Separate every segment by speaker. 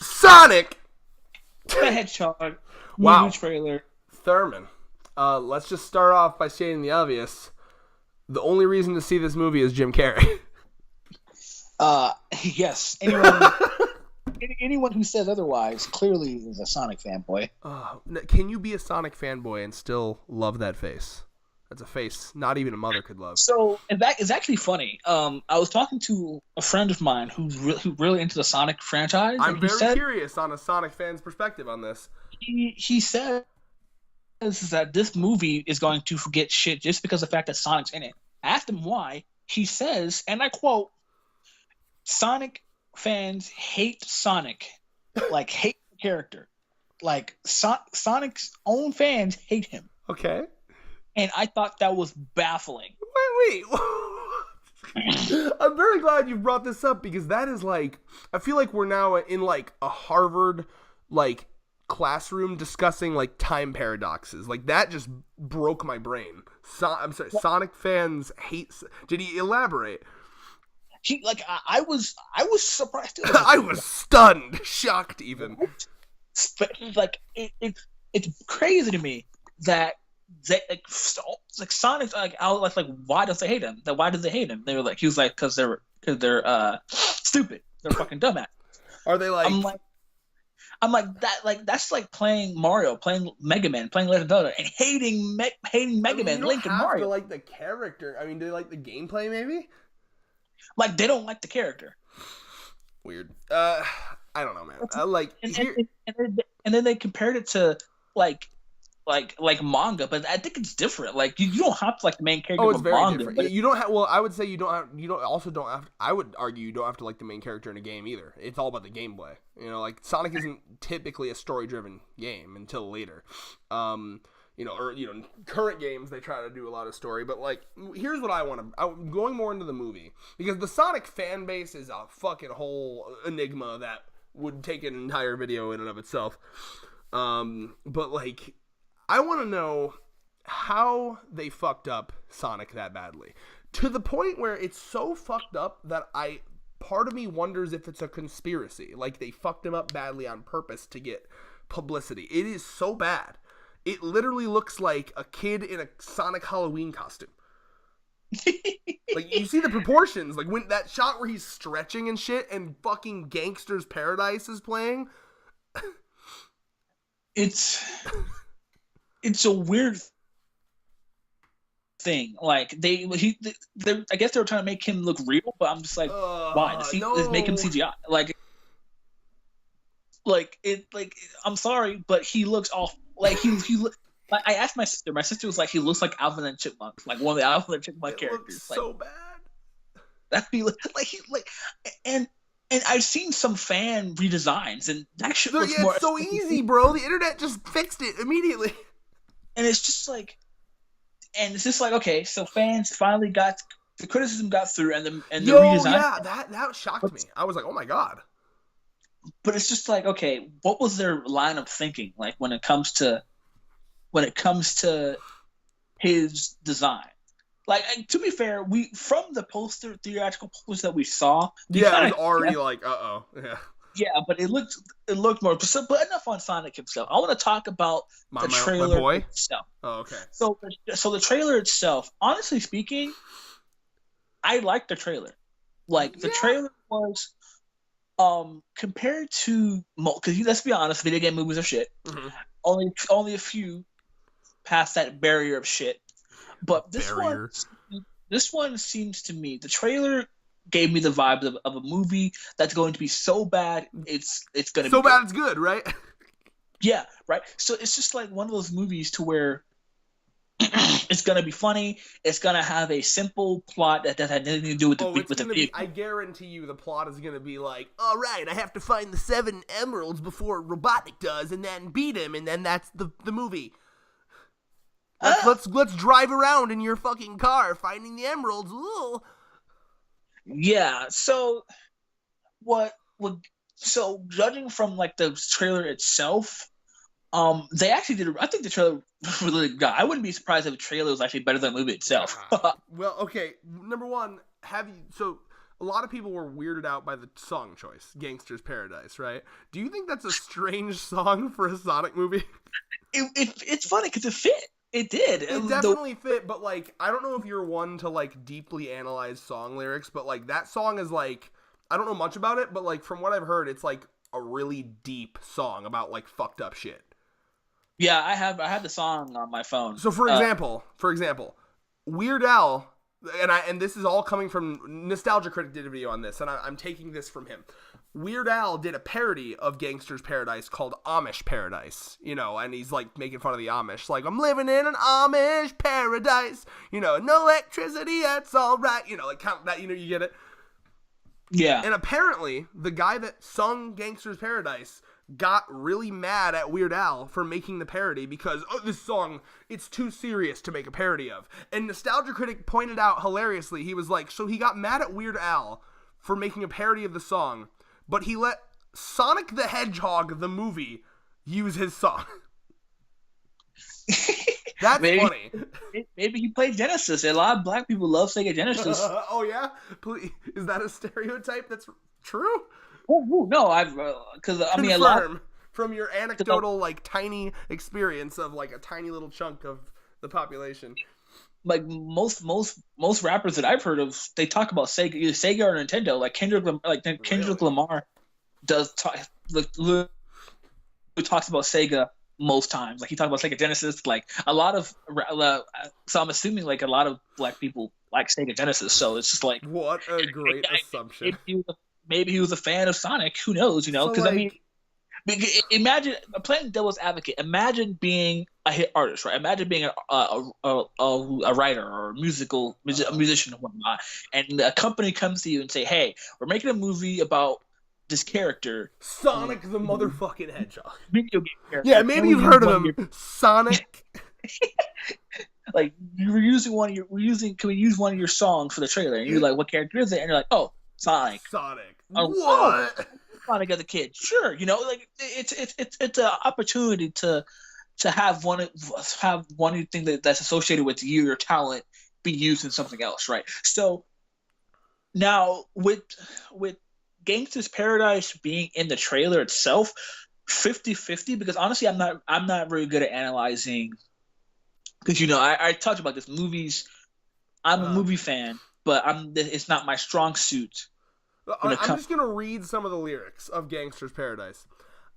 Speaker 1: Sonic
Speaker 2: the Hedgehog
Speaker 1: Wow.
Speaker 2: movie trailer.
Speaker 1: Thurman. Let's just start off by stating the obvious. The only reason to see this movie is Jim Carrey.
Speaker 2: Yes. Anyone who says otherwise clearly is a Sonic fanboy.
Speaker 1: Can you be a Sonic fanboy and still love that face? That's a face not even a mother could love.
Speaker 2: So, and that is actually funny. I was talking to a friend of mine who's really into the Sonic franchise.
Speaker 1: I'm very curious on a Sonic fan's perspective on this.
Speaker 2: He says that this movie is going to forget shit just because of the fact that Sonic's in it. I asked him why. He says, and I quote, Sonic fans hate Sonic. Like, hate the character. Like, Sonic's own fans hate him.
Speaker 1: Okay.
Speaker 2: And I thought that was baffling.
Speaker 1: Wait. I'm very glad you brought this up because that is like, I feel like we're now in like a Harvard like classroom discussing like time paradoxes. Like that just broke my brain. I'm sorry, Sonic fans hate. Did he elaborate?
Speaker 2: I was surprised.
Speaker 1: I was stunned, shocked even.
Speaker 2: Like it's crazy to me that Sonic's like why does they hate him? Why do they hate him? They were like, he was like, because they're stupid. They're fucking dumbass.
Speaker 1: Are they like?
Speaker 2: I'm like that. Like that's like playing Mario, playing Mega Man, playing Legend of Zelda, and hating Mega Man, Link, and Mario.
Speaker 1: To like the character. I mean, do they like the gameplay? Maybe.
Speaker 2: Like they don't like the character.
Speaker 1: Weird. I don't know, man. And
Speaker 2: then they compared it to like manga, but I think it's different. Like you don't have to like the main character.
Speaker 1: Oh, it's very
Speaker 2: manga,
Speaker 1: different. You don't have. Well, I would say you don't have. You don't also don't have. I would argue you don't have to like the main character in a game either. It's all about the gameplay. You know, like Sonic isn't typically a story-driven game until later. Current games they try to do a lot of story, but like here's what I want to. I'm going more into the movie because the Sonic fan base is a fucking whole enigma that would take an entire video in and of itself. But like. I want to know how they fucked up Sonic that badly. To the point where it's so fucked up that part of me wonders if it's a conspiracy. Like they fucked him up badly on purpose to get publicity. It is so bad. It literally looks like a kid in a Sonic Halloween costume. Like you see the proportions. Like when that shot where he's stretching and shit and fucking Gangster's Paradise is playing.
Speaker 2: It's a weird thing. Like I guess they were trying to make him look real, but I'm just like, why? Just make him CGI. I'm sorry, but he looks off. Like he like I asked my sister. My sister was like, he looks like Alvin and Chipmunk, like one of the Alvin and Chipmunk characters.
Speaker 1: Looks so bad.
Speaker 2: That and I've seen some fan redesigns, and that shit looks more.
Speaker 1: It's so easy, bro. The internet just fixed it immediately.
Speaker 2: And it's just like, okay, so fans finally got the criticism got through, and the redesign.
Speaker 1: Yeah, that shocked me. I was like, oh my god.
Speaker 2: But it's just like, okay, what was their line of thinking like when it comes to his design? Like, to be fair, from the theatrical posters that we saw,
Speaker 1: it was already like, yeah.
Speaker 2: Yeah, but it looked more. But enough on Sonic himself. I want to talk about the trailer itself.
Speaker 1: Oh, okay.
Speaker 2: So the trailer itself, honestly speaking, I liked the trailer. Like the trailer was, compared to, because let's be honest, video game movies are shit.
Speaker 1: Mm-hmm.
Speaker 2: Only a few past that barrier of shit. But this one seems to me, the trailer gave me the vibe of a movie that's going to be so bad it's going to be
Speaker 1: so bad it's good, right?
Speaker 2: Yeah, right. So it's just like one of those movies to where it's going to be funny. It's going to have a simple plot that had nothing to do with the
Speaker 1: I guarantee you the plot is going to be like, all right, I have to find the 7 emeralds before Robotnik does and then beat him, and then that's the movie. Let's drive around in your fucking car finding the emeralds. Ooh.
Speaker 2: Yeah, so judging from like the trailer itself, they actually did. I think the trailer really good. I wouldn't be surprised if the trailer was actually better than the movie itself.
Speaker 1: Well, okay. Number one, a a lot of people were weirded out by the song choice, Gangster's Paradise, right? Do you think that's a strange song for a Sonic movie?
Speaker 2: It's funny because it fit. It did.
Speaker 1: It definitely fit, but like, I don't know if you're one to like deeply analyze song lyrics, but like that song is like, I don't know much about it, but like from what I've heard, it's like a really deep song about like fucked up shit.
Speaker 2: Yeah, I have the song on my phone.
Speaker 1: So for example, Weird Al, and this is all coming from Nostalgia Critic did a video on this, and I'm taking this from him. Weird Al did a parody of Gangster's Paradise called Amish Paradise, you know, and he's like making fun of the Amish, like, I'm living in an Amish paradise, you know, no electricity, that's all right, you know, like count that, you know, you get it.
Speaker 2: Yeah.
Speaker 1: And apparently, the guy that sung Gangster's Paradise got really mad at Weird Al for making the parody because, oh, this song, it's too serious to make a parody of. And Nostalgia Critic pointed out hilariously, he was like, so he got mad at Weird Al for making a parody of the song, but he let Sonic the Hedgehog, the movie, use his song. That's funny.
Speaker 2: Maybe he played Genesis. A lot of black people love Sega Genesis.
Speaker 1: Oh, yeah? Please. Is that a stereotype that's true?
Speaker 2: Oh, no, because I mean, a lot
Speaker 1: from your anecdotal, like, tiny experience of like a tiny little chunk of the population.
Speaker 2: Like most rappers that I've heard of, they talk about Sega, either Sega or Nintendo. Like Kendrick Lamar does talks about Sega most times. Like he talks about Sega Genesis. Like a lot of, so I'm assuming like a lot of black people like Sega Genesis. So it's just like,
Speaker 1: what a great assumption.
Speaker 2: Maybe he was a fan of Sonic. Who knows? You know, because
Speaker 1: so, like,
Speaker 2: I mean, imagine playing devil's advocate. Imagine being a hit artist, right? Imagine being a writer or a musician or whatnot, and a company comes to you and say, "Hey, we're making a movie about this character,
Speaker 1: Sonic the motherfucking Hedgehog,
Speaker 2: video game character."
Speaker 1: Yeah, maybe you've heard of him, Sonic.
Speaker 2: Like can we use one of your songs for the trailer? And you're like, "What character is it?" And you're like, "Oh, Sonic."
Speaker 1: What?
Speaker 2: Sonic as a kid, sure, you know, like it's an opportunity to have one thing that's associated with your talent be used in something else, right? So now with Gangsta's Paradise being in the trailer itself, 50-50, because honestly I'm not very good at analyzing, because you know I talked about this movies. I'm a movie fan, but it's not my strong suit.
Speaker 1: I'm just going to read some of the lyrics of Gangster's Paradise.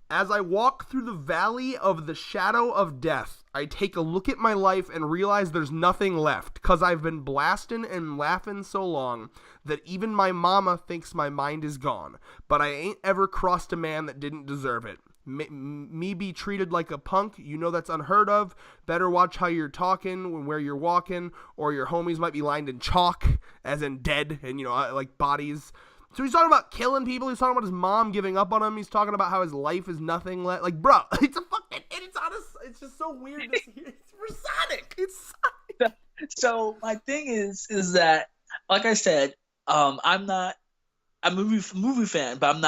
Speaker 1: As I walk through the valley of the shadow of death, I take a look at my life and realize there's nothing left, 'cause I've been blasting and laughing so long that even my mama thinks my mind is gone. But I ain't ever crossed a man that didn't deserve it. Me be treated like a punk, you know that's unheard of. Better watch how you're talking and where you're walking, or your homies might be lined in chalk, as in dead, and you know, like bodies. So he's talking about killing people. He's talking about his mom giving up on him. He's talking about how his life is nothing left. Like, bro, it's a fucking, and it's honest. It's just so weird. It's for Sonic. It's Sonic.
Speaker 2: So my thing is that, like I said, I'm a movie fan, but I'm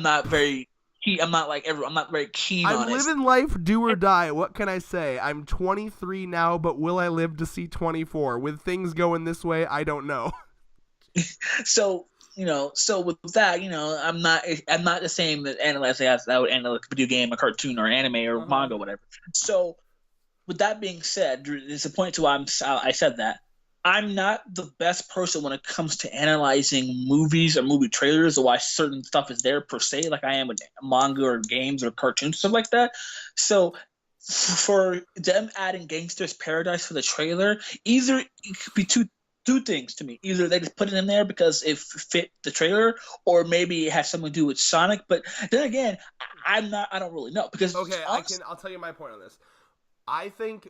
Speaker 2: not very keen. I'm not very keen on it.
Speaker 1: I'm living life, do or die. What can I say? I'm 23 now, but will I live to see 24? With things going this way, I don't know.
Speaker 2: So. You know, so with that, you know, I'm not the same that analyze as I would analyze a video game, a cartoon, or anime, or manga, whatever. So, with that being said, there's a point to why I said that I'm not the best person when it comes to analyzing movies or movie trailers or why certain stuff is there per se, like I am with manga or games or cartoons, stuff like that. So, for them adding Gangster's Paradise for the trailer, either it could be two things to me. Either they just put it in there because it fit the trailer, or maybe it has something to do with Sonic. But then again, I don't really know, because
Speaker 1: okay, I'll tell you my point on this. I think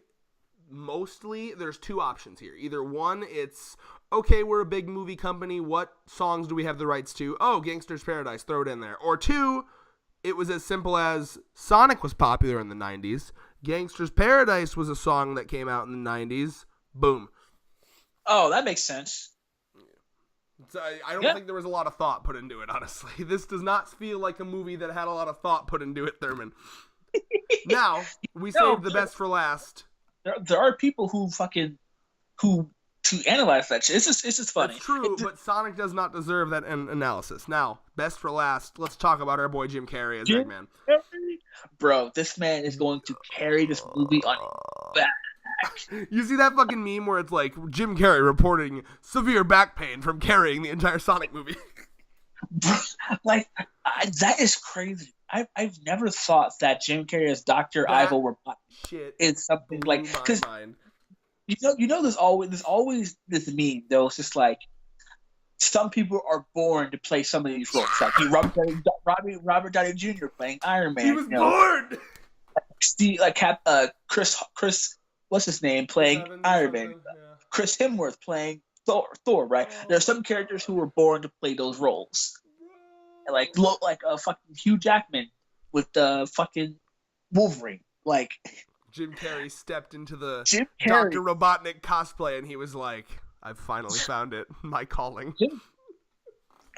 Speaker 1: mostly there's two options here. Either one, it's okay, we're a big movie company, what songs do we have the rights to? Oh, Gangster's Paradise, throw it in there. Or two, it was as simple as Sonic was popular in the 90s, Gangster's Paradise was a song that came out in the 90s, boom.
Speaker 2: Oh, that makes sense.
Speaker 1: So I don't think there was a lot of thought put into it, honestly. This does not feel like a movie that had a lot of thought put into it, Thurman. Now, we saved the best for last.
Speaker 2: There are people who to analyze that shit. It's just funny.
Speaker 1: That's true, but Sonic does not deserve that analysis. Now, best for last, let's talk about our boy Jim Carrey as Eggman.
Speaker 2: Bro, this man is going to carry this movie on his back.
Speaker 1: You see that fucking meme where it's like Jim Carrey reporting severe back pain from carrying the entire Sonic movie?
Speaker 2: Like, that is crazy. I've never thought that Jim Carrey as Dr. Ivo Robotnik is something like, because you know there's always this meme though. It's just like some people are born to play some of these roles. Like Robert Downey Jr. playing Iron Man.
Speaker 1: He was born.
Speaker 2: Chris, what's his name, playing Iron Man. Yeah. Chris Hemsworth playing Thor. Right? There are some characters who were born to play those roles. Like look like a fucking Hugh Jackman with the fucking Wolverine. Like
Speaker 1: Jim Carrey stepped into the Dr. Robotnik cosplay and he was like, I've finally found it. My calling.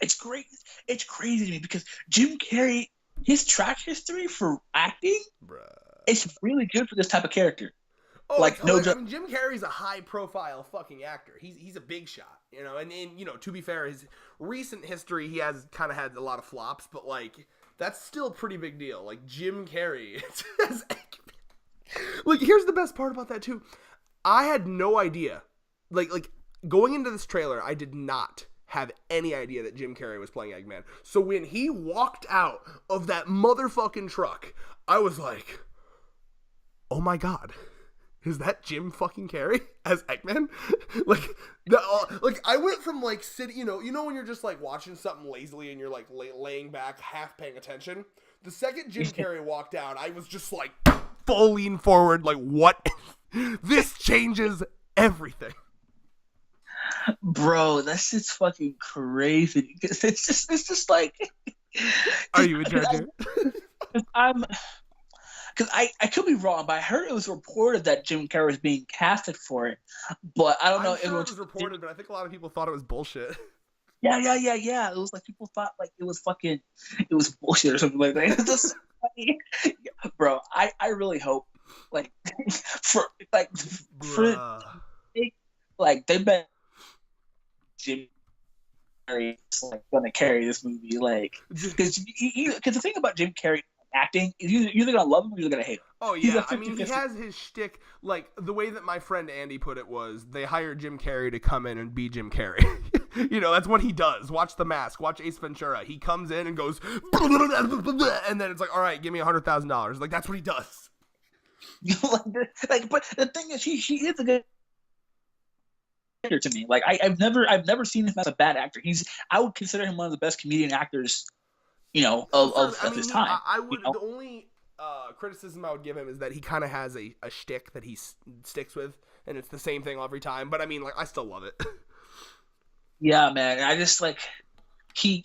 Speaker 2: It's great. It's crazy to me because Jim Carrey, his track history for acting, it's really good for this type of character.
Speaker 1: Oh, like no, I mean, Jim Carrey's a high-profile fucking actor. He's a big shot, you know. And you know, to be fair, his recent history, he has kind of had a lot of flops, but like that's still a pretty big deal. Like Jim Carrey, like here's the best part about that too. I had no idea, like going into this trailer, I did not have any idea that Jim Carrey was playing Eggman. So when he walked out of that motherfucking truck, I was like, oh my god. Is that Jim fucking Carrey as Eggman? like I went from like sitting, you know when you're just like watching something lazily and you're like laying back, half paying attention. The second Jim Carrey walked out, I was just like full lean forward, like what? This changes everything.
Speaker 2: Bro, that shit's fucking crazy. It's just like.
Speaker 1: Are you a judge?
Speaker 2: Because I could be wrong, but I heard it was reported that Jim Carrey was being casted for it. But I don't know.
Speaker 1: I'm sure it was reported, but I think a lot of people thought it was bullshit.
Speaker 2: Yeah. It was like people thought like it was bullshit or something like that. It's just funny. Bro, I really hope like they bet Jim Carrey is like gonna carry this movie, like because the thing about Jim Carrey acting, you're either gonna love him or you're gonna hate him.
Speaker 1: Oh yeah, I mean he has his shtick. Like the way that my friend Andy put it was, they hired Jim Carrey to come in and be Jim Carrey. You know, that's what he does. Watch The Mask. Watch Ace Ventura. He comes in and goes, and then it's like, all right, give me $100,000. Like that's what he does.
Speaker 2: But the thing is, he is a good actor to me. Like I've never seen him as a bad actor. I would consider him one of the best comedian actors, you know, of his time.
Speaker 1: I would. You know? The only criticism I would give him is that he kind of has a shtick that he sticks with, and it's the same thing every time. But I mean, like, I still love it.
Speaker 2: Yeah, man. I just like he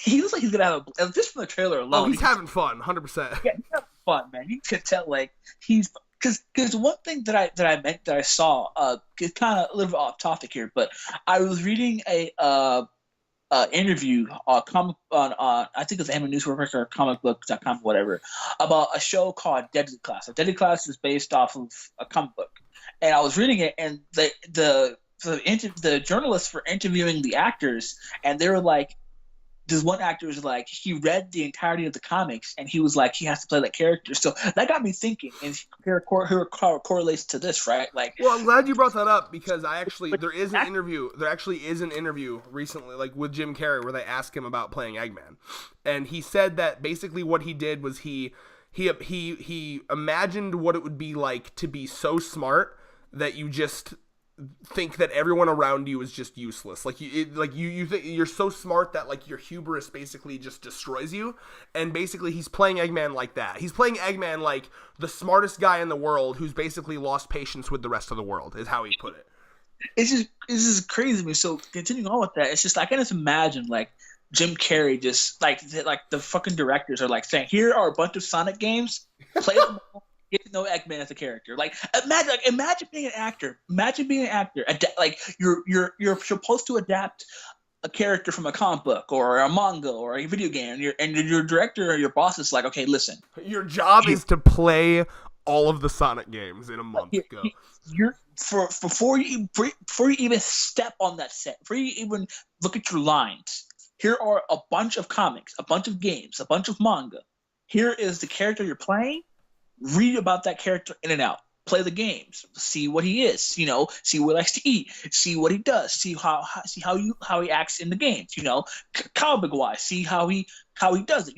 Speaker 2: looks like he's gonna have just from the trailer alone.
Speaker 1: Oh, he's having fun, 100%.
Speaker 2: Yeah, he's having fun, man. You can tell like he's because one thing that I saw it's kind of a little bit off topic here, but I was reading a interview comic on I think it's Amazon Newswork or comicbook.com, whatever, about a show called Deadly Class. Deadly Class is based off of a comic book, and I was reading it, and the journalists were interviewing the actors, and they were like, this one actor was like, he read the entirety of the comics, and he was like, he has to play that character. So that got me thinking, and here correlates to this, right? Like,
Speaker 1: well, I'm glad you brought that up, because there actually is an interview recently, like with Jim Carrey, where they asked him about playing Eggman, and he said that basically what he did was he imagined what it would be like to be so smart that you just think that everyone around you is just useless. Like you think you're so smart that like your hubris basically just destroys you. And basically he's playing Eggman like that. He's playing Eggman like the smartest guy in the world who's basically lost patience with the rest of the world, is how he put it.
Speaker 2: It's just crazy to me. So continuing on with that, it's just I can just imagine like Jim Carrey just like the fucking directors are like saying, here are a bunch of Sonic games, play them all. Get to know Eggman as a character. Like imagine being an actor. Imagine being an actor. Like you're supposed to adapt a character from a comic book or a manga or a video game, and your director or your boss is like, okay, listen.
Speaker 1: Your job is to play all of the Sonic games in a month. Go.
Speaker 2: You're before you even step on that set, before you even look at your lines. Here are a bunch of comics, a bunch of games, a bunch of manga. Here is the character you're playing. Read about that character in and out. Play the games. See what he is. See what he likes to eat. See what he does. See how he acts in the games. Comic wise. See how he does it.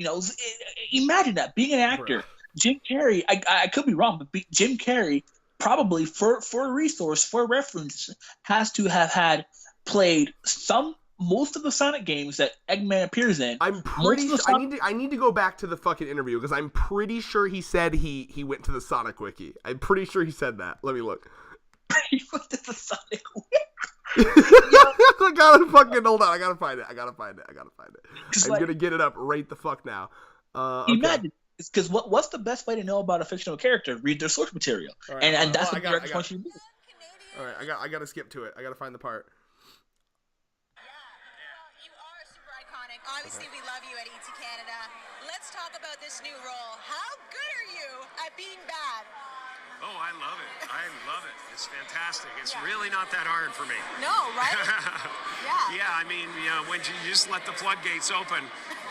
Speaker 2: Imagine that being an actor.
Speaker 1: Bruh.
Speaker 2: Jim Carrey. I could be wrong, but Jim Carrey probably for a resource, for a reference, has to have had played most of the Sonic games that Eggman appears in.
Speaker 1: I'm pretty sure I need to go back to the fucking interview because I'm pretty sure he said he went to the Sonic Wiki. I'm pretty sure he said that. Let me look.
Speaker 2: He went to the Sonic Wiki.
Speaker 1: I gotta fucking hold on. I gotta find it. I'm gonna get it up right the fuck now. Okay.
Speaker 2: Imagine, because what's the best way to know about a fictional character? Read their source material,
Speaker 1: right,
Speaker 2: and that's what the director wants you to do.
Speaker 1: All right, I gotta skip to it. I gotta find the part.
Speaker 3: Obviously, we love you at ET Canada. Let's talk about this new role. How good are you at being bad?
Speaker 4: Oh, I love it. I love it. It's fantastic. It's really not that hard for me.
Speaker 3: No, right?
Speaker 4: Yeah, I mean, when you just let the floodgates open.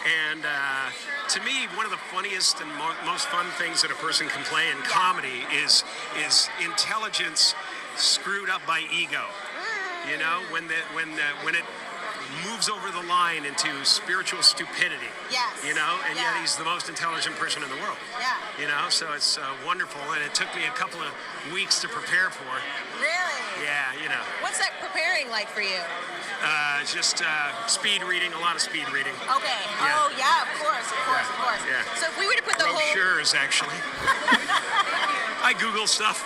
Speaker 4: And to me, one of the funniest and most fun things that a person can play in comedy is intelligence screwed up by ego. When it moves over the line into spiritual stupidity.
Speaker 3: Yes.
Speaker 4: And yet he's the most intelligent person in the world.
Speaker 3: Yeah.
Speaker 4: So it's wonderful, and it took me a couple of weeks to prepare for.
Speaker 3: Really?
Speaker 4: Yeah,
Speaker 3: What's that preparing like for you?
Speaker 4: Just speed reading, a lot of speed reading.
Speaker 3: Okay.
Speaker 4: Yeah.
Speaker 3: Oh, yeah, of course.
Speaker 4: Yeah.
Speaker 3: So if we were to put the
Speaker 4: Brochures, actually. I Google stuff.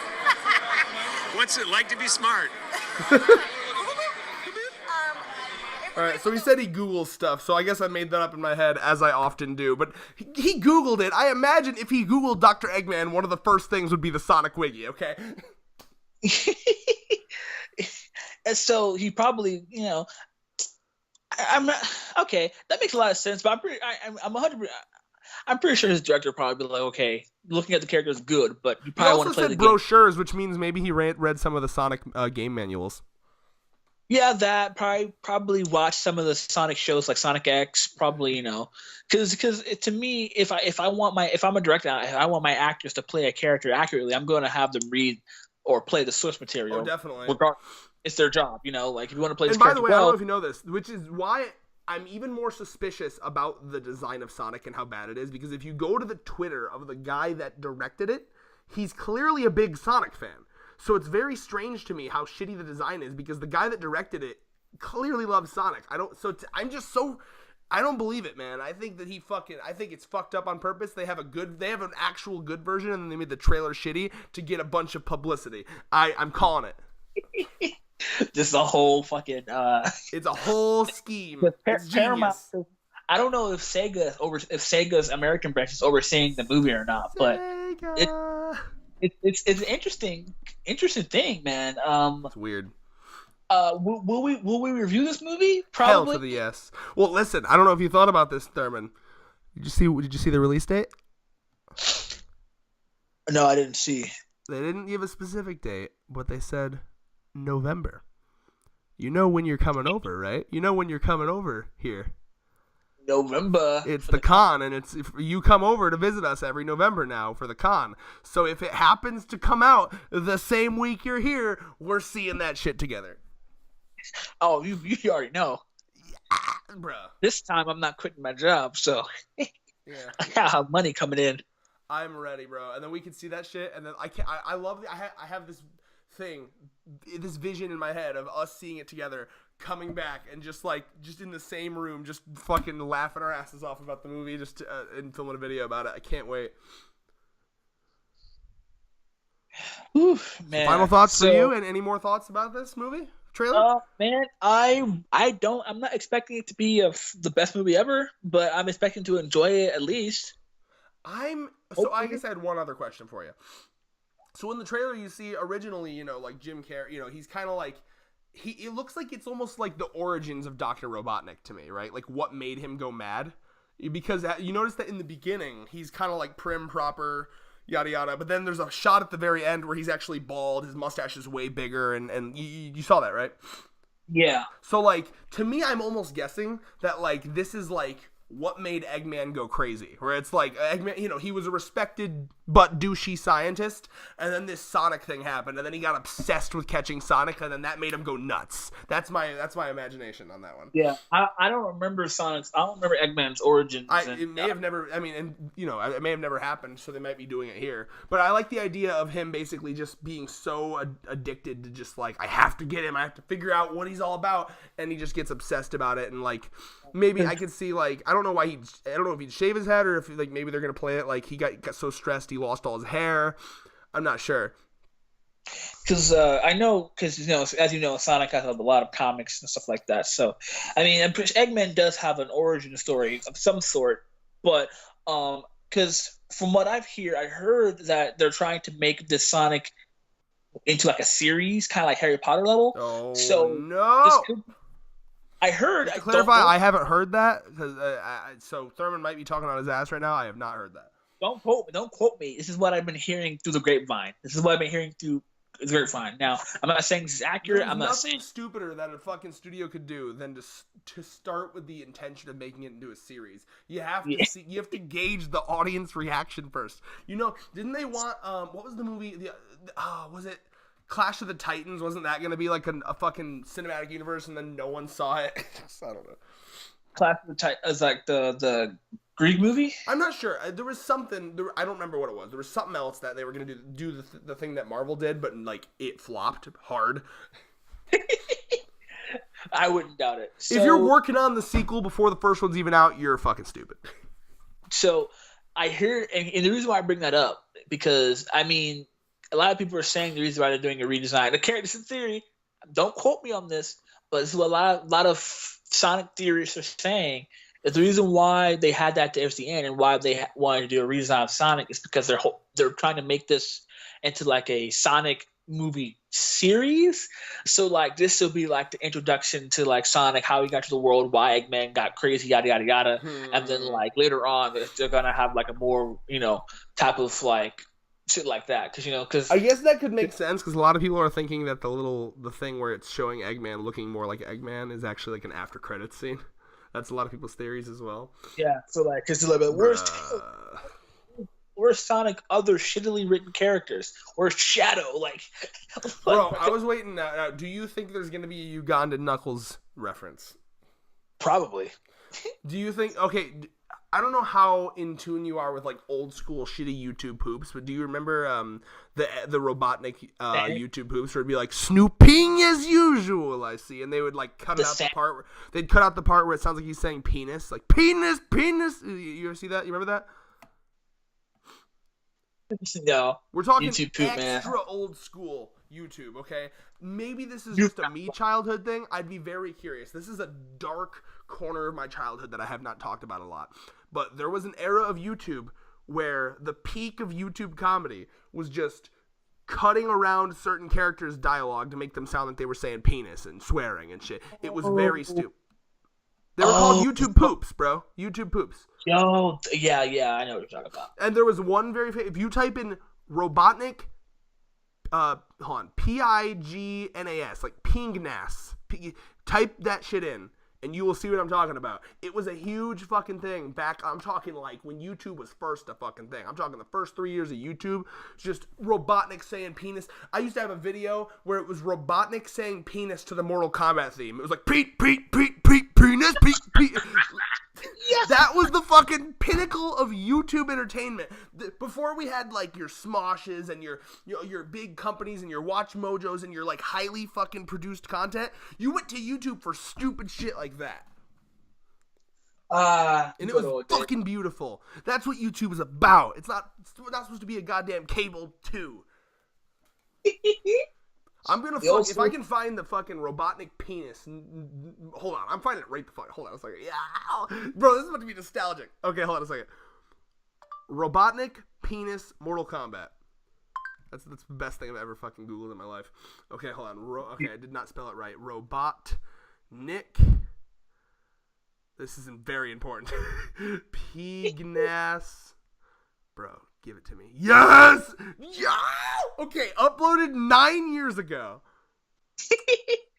Speaker 4: What's it like to be smart?
Speaker 1: All right, so he said he Googled stuff, so I guess I made that up in my head, as I often do. But he Googled it. I imagine if he Googled Dr. Eggman, one of the first things would be the Sonic Wiki, okay?
Speaker 2: And so he probably, I'm not okay. That makes a lot of sense, but I'm pretty sure his director would probably be like, okay, looking at the character is good, but you probably want to play the game.
Speaker 1: He also said brochures, which means maybe he read some of the Sonic game manuals.
Speaker 2: Yeah, that probably watch some of the Sonic shows like Sonic X, probably, because to me, if I'm a director, I want my actors to play a character accurately, I'm going to have them read or play the source material.
Speaker 1: Oh, definitely.
Speaker 2: It's their job, like if you want to play this
Speaker 1: character. And by the way, I don't know if
Speaker 2: you
Speaker 1: know this, which is why I'm even more suspicious about the design of Sonic and how bad it is, because if you go to the Twitter of the guy that directed it, he's clearly a big Sonic fan. So it's very strange to me how shitty the design is, because the guy that directed it clearly loves Sonic. I don't believe it, man. I think that I think it's fucked up on purpose. They have an actual good version, and then they made the trailer shitty to get a bunch of publicity. I'm calling it.
Speaker 2: This is a whole fucking
Speaker 1: it's a whole scheme. It's
Speaker 2: Paramount.
Speaker 1: genius.
Speaker 2: I don't know if Sega's American branch is overseeing the movie or not, but it's an interesting thing, man.
Speaker 1: It's weird.
Speaker 2: Will we review this movie? Probably.
Speaker 1: Hell to the yes. Well, listen, I don't know if you thought about this, Thurman. Did you see the release date?
Speaker 2: No, I didn't see.
Speaker 1: They didn't give a specific date, but they said November. You know when you're coming over, right? You know when you're coming over here.
Speaker 2: November.
Speaker 1: It's the con, and it's if you come over to visit us every November now for the con. So if it happens to come out the same week you're here, we're seeing that shit together.
Speaker 2: Oh, you already know.
Speaker 1: Yeah, bro.
Speaker 2: This time I'm not quitting my job, so
Speaker 1: yeah.
Speaker 2: I have money coming in.
Speaker 1: I'm ready, bro. And then we can see that shit, and then I love I have this thing, this vision in my head of us seeing it together, coming back and just in the same room, just fucking laughing our asses off about the movie, and filming a video about it. I can't wait.
Speaker 2: Oof, man.
Speaker 1: Final thoughts for you, and any more thoughts about this movie trailer?
Speaker 2: Man, I'm not expecting it to be the best movie ever, but I'm expecting to enjoy it at least. I guess I had one other question for you. So in the trailer, you see originally, like Jim Carrey, he's kind of like, it looks like it's almost like the origins of Dr. Robotnik to me, right? Like what made him go mad? Because you notice that in the beginning, he's kind of like prim, proper,
Speaker 1: yada yada. But then there's a shot at the very end where he's actually bald. His mustache is way bigger, and you saw that, right?
Speaker 2: Yeah.
Speaker 1: So, like, to me, I'm almost guessing that, like, this is, like, what made Eggman go crazy. Where it's like, Eggman, you know, he was a respected but douchey scientist, and then this Sonic thing happened, and then he got obsessed with catching Sonic, and then that made him go nuts. That's my imagination on that one.
Speaker 2: Yeah. I don't remember Eggman's origins.
Speaker 1: It may have never, I mean, and, you know, it may have never happened, so they might be doing it here. But I like the idea of him basically just being so addicted to just, like, I have to get him, I have to figure out what he's all about, and he just gets obsessed about it, and, like, maybe I could see, like, I don't know if he'd shave his head, or if, like, maybe they're going to play it, like, he got so stressed he lost all his hair. I'm not sure.
Speaker 2: Because I know, because, you know, as you know, Sonic has a lot of comics and stuff like that. So, I mean, I'm pretty sure Eggman does have an origin story of some sort, but because from what I heard that they're trying to make this Sonic into like a series, kind of like Harry Potter level.
Speaker 1: Oh,
Speaker 2: so
Speaker 1: no!
Speaker 2: I heard.
Speaker 1: To clarify, I haven't heard that, because so Thurman might be talking on his ass right now. I have not heard that.
Speaker 2: Don't quote me. This is what I've been hearing through the grapevine. Now, I'm not saying this is accurate.
Speaker 1: There's
Speaker 2: I'm not saying
Speaker 1: stupider that a fucking studio could do than to start with the intention of making it into a series. You have to see. You have to gauge the audience reaction first. You know, didn't they want what was the movie? Was it Clash of the Titans? Wasn't that going to be like a fucking cinematic universe, and then no one saw it? I don't know.
Speaker 2: Clash of the Titans is like the Greek movie?
Speaker 1: I'm not sure. There was something. I don't remember what it was. There was something else that they were going to do the thing that Marvel did, but like it flopped hard.
Speaker 2: I wouldn't doubt it. So,
Speaker 1: if you're working on the sequel before the first one's even out, you're fucking stupid.
Speaker 2: So I hear, and the reason why I bring that up, because I mean, a lot of people are saying the reason why they're doing a redesign. The characters in theory, don't quote me on this, but this is what a lot of Sonic theorists are saying. The reason why they had that towards the end and why they wanted to do a redesign of Sonic is because they're trying to make this into like a Sonic movie series. So like this will be like the introduction to like Sonic, how he got to the world, why Eggman got crazy, yada yada yada. And then like later on they're gonna have like a more, you know, type of like shit like that, because
Speaker 1: I guess that could make sense, because a lot of people are thinking that the thing where it's showing Eggman looking more like Eggman is actually like an after credits scene. That's a lot of people's theories as well.
Speaker 2: Yeah, so like, because like, where's Sonic other shittily written characters? Where's Shadow? Like,
Speaker 1: bro, I was waiting. Do you think there's gonna be a Ugandan Knuckles reference?
Speaker 2: Probably.
Speaker 1: Do you think? Okay, I don't know how in tune you are with like old school shitty YouTube poops, but do you remember the Robotnik YouTube poops where it'd be like snooping as usual? I see, and they would like cut out the part. They'd cut out the part where it sounds like he's saying penis, like penis, penis. You ever see that? You remember that?
Speaker 2: No.
Speaker 1: We're talking
Speaker 2: YouTube poop,
Speaker 1: extra
Speaker 2: man.
Speaker 1: old school YouTube. Okay, maybe this is just a me childhood thing. I'd be very curious. This is a dark corner of my childhood that I have not talked about a lot. But there was an era of YouTube where the peak of YouTube comedy was just cutting around certain characters' dialogue to make them sound like they were saying penis and swearing and shit. It was very stupid. They were called YouTube poops, bro. YouTube poops.
Speaker 2: Yo, yeah, I know what you're talking about.
Speaker 1: And there was one if you type in Robotnik, hold on, Pignas, like Pingnas, type that shit in, and you will see what I'm talking about. It was a huge fucking thing back, I'm talking like when YouTube was first a fucking thing. I'm talking the first 3 years of YouTube, just Robotnik saying penis. I used to have a video where it was Robotnik saying penis to the Mortal Kombat theme. It was like, penis, Pete. Yes. That was the fucking pinnacle of YouTube entertainment. Before we had like your Smoshes and your big companies and your Watch Mojos and your like highly fucking produced content, you went to YouTube for stupid shit like that. And it was fucking beautiful. That's what YouTube is about. It's not supposed to be a goddamn cable too. I'm gonna if I can find the fucking Robotnik penis. Hold on, I'm finding it right the fuck. Hold on a second. Yeah, bro, this is about to be nostalgic. Okay, hold on a second. Robotnik penis Mortal Kombat. That's the best thing I've ever fucking Googled in my life. Okay, hold on. Okay, I did not spell it right. Robotnik. This isn't very important. Pignas. Bro, Give it to me. Yes! Yeah! Okay, uploaded 9 years ago.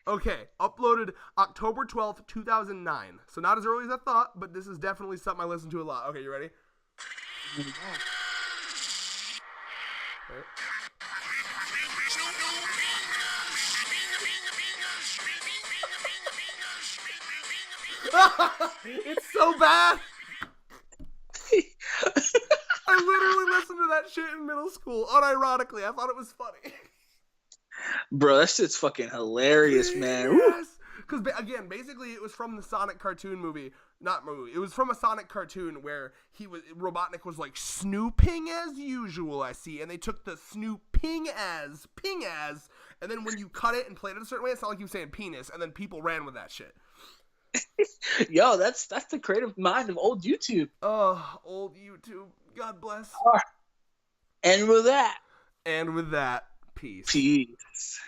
Speaker 1: Okay, uploaded October 12th, 2009. So not as early as I thought, but this is definitely something I listen to a lot. Okay, you ready? Right. It's so bad. I literally listened to that shit in middle school. Unironically, I thought it was funny.
Speaker 2: Bro, that shit's fucking hilarious, man.
Speaker 1: Yes. Because, again, basically it was from the Sonic cartoon movie. Not movie. It was from a Sonic cartoon where Robotnik was like snooping as usual, I see. And they took the snooping as, and then when you cut it and played it a certain way, it's not like you were saying penis, and then people ran with that shit.
Speaker 2: Yo, that's the creative mind of old YouTube.
Speaker 1: Oh, old YouTube. God bless.
Speaker 2: And with that,
Speaker 1: peace.
Speaker 2: Peace.